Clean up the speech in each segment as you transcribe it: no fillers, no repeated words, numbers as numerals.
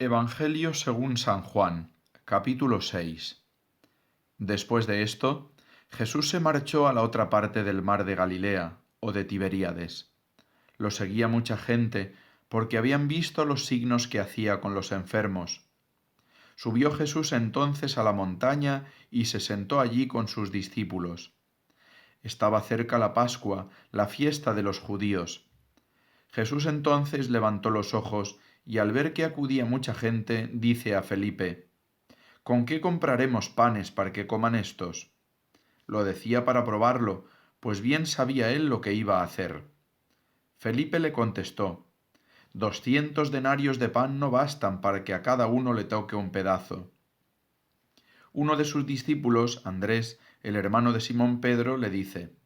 Evangelio según San Juan, capítulo 6. Después de esto, Jesús se marchó a la otra parte del mar de Galilea, o de Tiberíades. Lo seguía mucha gente, porque habían visto los signos que hacía con los enfermos. Subió Jesús entonces a la montaña y se sentó allí con sus discípulos. Estaba cerca la Pascua, la fiesta de los judíos. Jesús entonces levantó los ojos y al ver que acudía mucha gente, dice a Felipe: ¿Con qué compraremos panes para que coman estos? Lo decía para probarlo, pues bien sabía él lo que iba a hacer. Felipe le contestó: 200 denarios de pan no bastan para que a cada uno le toque un pedazo. Uno de sus discípulos, Andrés, el hermano de Simón Pedro, le dice: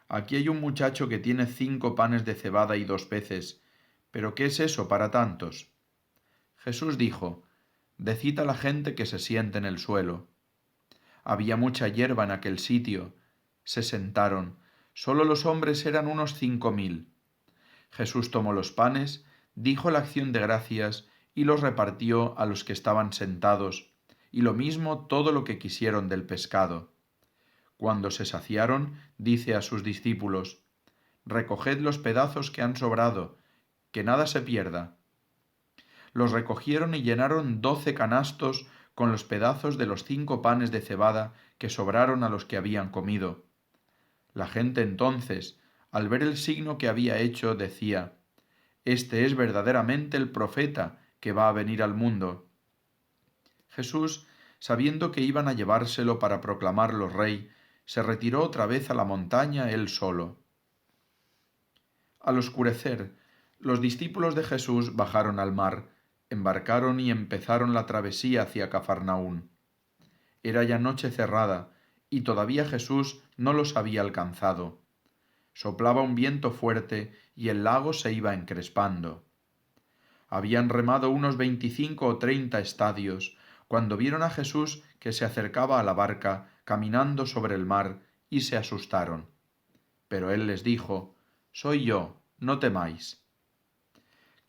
Aquí hay un muchacho que tiene 5 panes de cebada y 2 peces, pero ¿qué es eso para tantos? Jesús dijo: Decid a la gente que se siente en el suelo. Había mucha hierba en aquel sitio. Se sentaron. Solo los hombres eran unos 5000. Jesús tomó los panes, dijo la acción de gracias y los repartió a los que estaban sentados, y lo mismo todo lo que quisieron del pescado. Cuando se saciaron, dice a sus discípulos: Recoged los pedazos que han sobrado, que nada se pierda. Los recogieron y llenaron 12 canastos con los pedazos de los 5 panes de cebada que sobraron a los que habían comido. La gente entonces, al ver el signo que había hecho, decía: Este es verdaderamente el profeta que va a venir al mundo. Jesús, sabiendo que iban a llevárselo para proclamarlo rey, se retiró otra vez a la montaña él solo. Al oscurecer, los discípulos de Jesús bajaron al mar, embarcaron y empezaron la travesía hacia Cafarnaún. Era ya noche cerrada, y todavía Jesús no los había alcanzado. Soplaba un viento fuerte y el lago se iba encrespando. Habían remado unos 25 o 30 estadios, cuando vieron a Jesús que se acercaba a la barca, caminando sobre el mar, y se asustaron. Pero él les dijo: Soy yo, no temáis.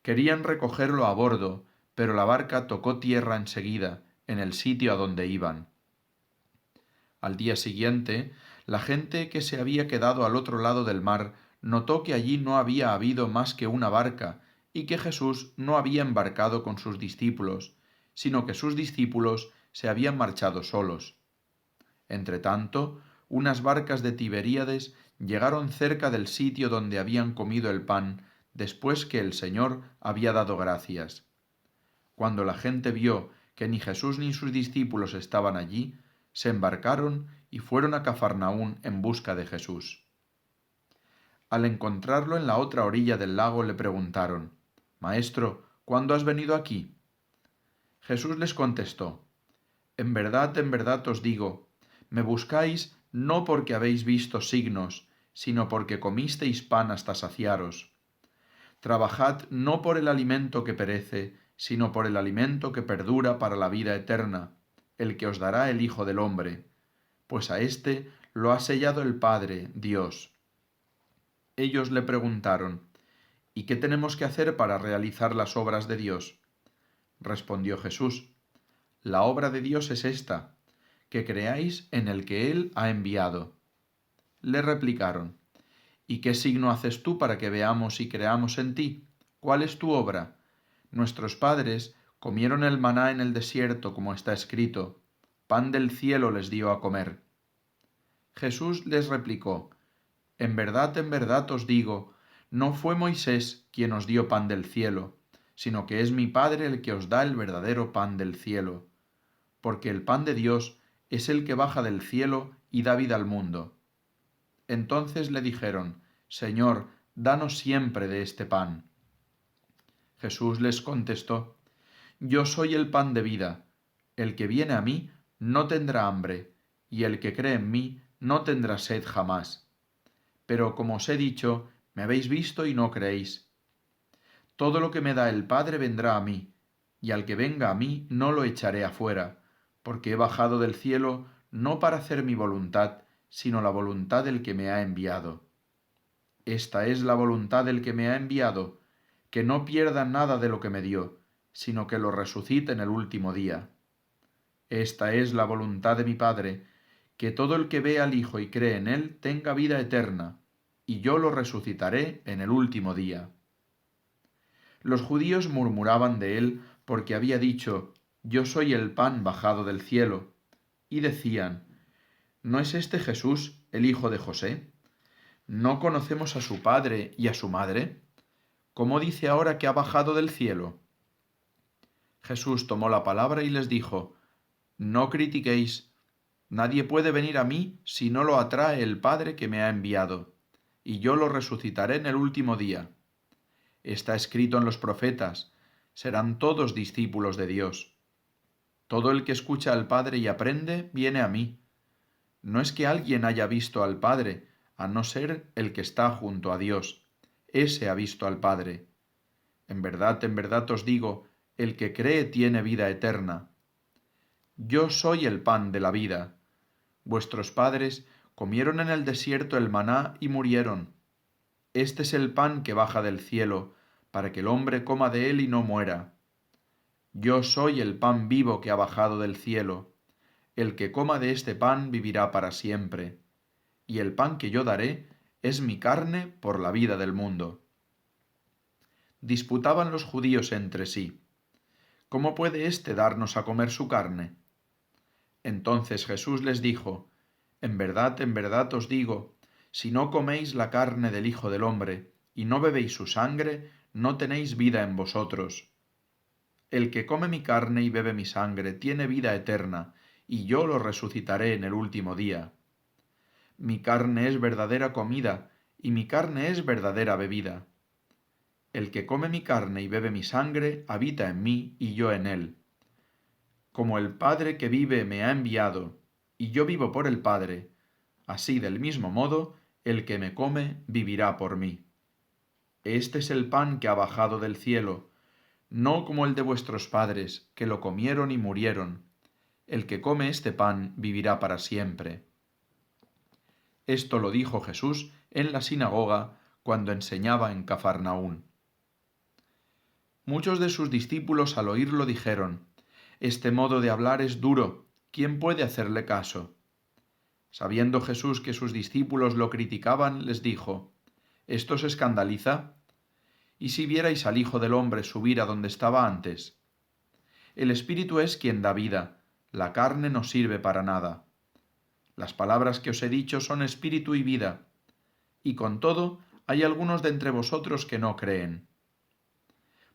Querían recogerlo a bordo, pero la barca tocó tierra enseguida, en el sitio a donde iban. Al día siguiente, la gente que se había quedado al otro lado del mar notó que allí no había habido más que una barca y que Jesús no había embarcado con sus discípulos, sino que sus discípulos se habían marchado solos. Entretanto, unas barcas de Tiberíades llegaron cerca del sitio donde habían comido el pan después que el Señor había dado gracias. Cuando la gente vio que ni Jesús ni sus discípulos estaban allí, se embarcaron y fueron a Cafarnaún en busca de Jesús. Al encontrarlo en la otra orilla del lago le preguntaron: Maestro, ¿cuándo has venido aquí? Jesús les contestó: en verdad os digo, me buscáis no porque habéis visto signos, sino porque comisteis pan hasta saciaros. Trabajad no por el alimento que perece, sino por el alimento que perdura para la vida eterna, el que os dará el Hijo del Hombre, pues a éste lo ha sellado el Padre, Dios. Ellos le preguntaron: ¿Y qué tenemos que hacer para realizar las obras de Dios? Respondió Jesús: La obra de Dios es esta, que creáis en el que Él ha enviado. Le replicaron: ¿Y qué signo haces tú para que veamos y creamos en ti? ¿Cuál es tu obra? Nuestros padres comieron el maná en el desierto, como está escrito: Pan del cielo les dio a comer. Jesús les replicó: en verdad os digo, no fue Moisés quien os dio pan del cielo, sino que es mi Padre el que os da el verdadero pan del cielo, porque el pan de Dios es el que baja del cielo y da vida al mundo. Entonces le dijeron: Señor, danos siempre de este pan. Jesús les contestó: Yo soy el pan de vida. El que viene a mí no tendrá hambre, y el que cree en mí no tendrá sed jamás. Pero como os he dicho, me habéis visto y no creéis. Todo lo que me da el Padre vendrá a mí, y al que venga a mí no lo echaré afuera, porque he bajado del cielo no para hacer mi voluntad, sino la voluntad del que me ha enviado. Esta es la voluntad del que me ha enviado, que no pierda nada de lo que me dio, sino que lo resucite en el último día. Esta es la voluntad de mi Padre, que todo el que ve al Hijo y cree en él tenga vida eterna, y yo lo resucitaré en el último día. Los judíos murmuraban de él porque había dicho, Yo soy el pan bajado del cielo, y decían, ¿no es este Jesús, el hijo de José? ¿No conocemos a su padre y a su madre? ¿Cómo dice ahora que ha bajado del cielo? Jesús tomó la palabra y les dijo, No critiquéis. Nadie puede venir a mí si no lo atrae el Padre que me ha enviado, y yo lo resucitaré en el último día. Está escrito en los profetas, serán todos discípulos de Dios. Todo el que escucha al Padre y aprende, viene a mí. No es que alguien haya visto al Padre, a no ser el que está junto a Dios. Ese ha visto al Padre. En verdad os digo, el que cree tiene vida eterna. Yo soy el pan de la vida. Vuestros padres comieron en el desierto el maná y murieron. Este es el pan que baja del cielo, para que el hombre coma de él y no muera. Yo soy el pan vivo que ha bajado del cielo. El que coma de este pan vivirá para siempre. Y el pan que yo daré es mi carne por la vida del mundo. Disputaban los judíos entre sí. ¿Cómo puede éste darnos a comer su carne? Entonces Jesús les dijo, en verdad os digo, si no coméis la carne del Hijo del Hombre y no bebéis su sangre, no tenéis vida en vosotros. El que come mi carne y bebe mi sangre tiene vida eterna, y yo lo resucitaré en el último día. Mi carne es verdadera comida, y mi carne es verdadera bebida. El que come mi carne y bebe mi sangre habita en mí y yo en él. Como el Padre que vive me ha enviado, y yo vivo por el Padre, así del mismo modo, el que me come vivirá por mí. Este es el pan que ha bajado del cielo, no como el de vuestros padres, que lo comieron y murieron. El que come este pan vivirá para siempre. Esto lo dijo Jesús en la sinagoga cuando enseñaba en Cafarnaún. Muchos de sus discípulos al oírlo dijeron, Este modo de hablar es duro, ¿quién puede hacerle caso? Sabiendo Jesús que sus discípulos lo criticaban, les dijo, ¿esto os escandaliza? ¿Y si vierais al Hijo del Hombre subir a donde estaba antes? El Espíritu es quien da vida, la carne no sirve para nada. Las palabras que os he dicho son espíritu y vida, y con todo hay algunos de entre vosotros que no creen.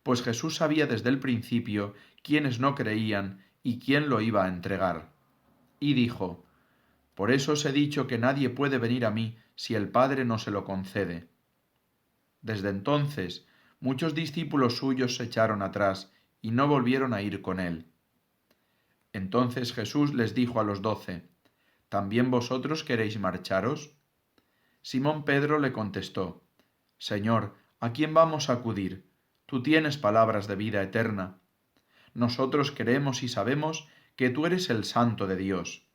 Pues Jesús sabía desde el principio quiénes no creían y quién lo iba a entregar. Y dijo, Por eso os he dicho que nadie puede venir a mí si el Padre no se lo concede. Desde entonces, muchos discípulos suyos se echaron atrás y no volvieron a ir con él. Entonces Jesús les dijo a los 12, ¿también vosotros queréis marcharos? Simón Pedro le contestó, Señor, ¿a quién vamos a acudir? Tú tienes palabras de vida eterna. Nosotros creemos y sabemos que tú eres el Santo de Dios.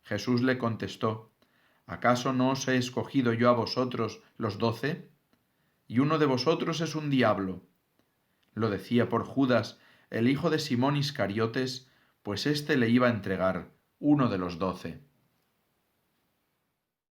Jesús le contestó, ¿acaso no os he escogido yo a vosotros los 12? Y uno de vosotros es un diablo. Lo decía por Judas, el hijo de Simón Iscariotes, pues éste le iba a entregar, uno de los 12.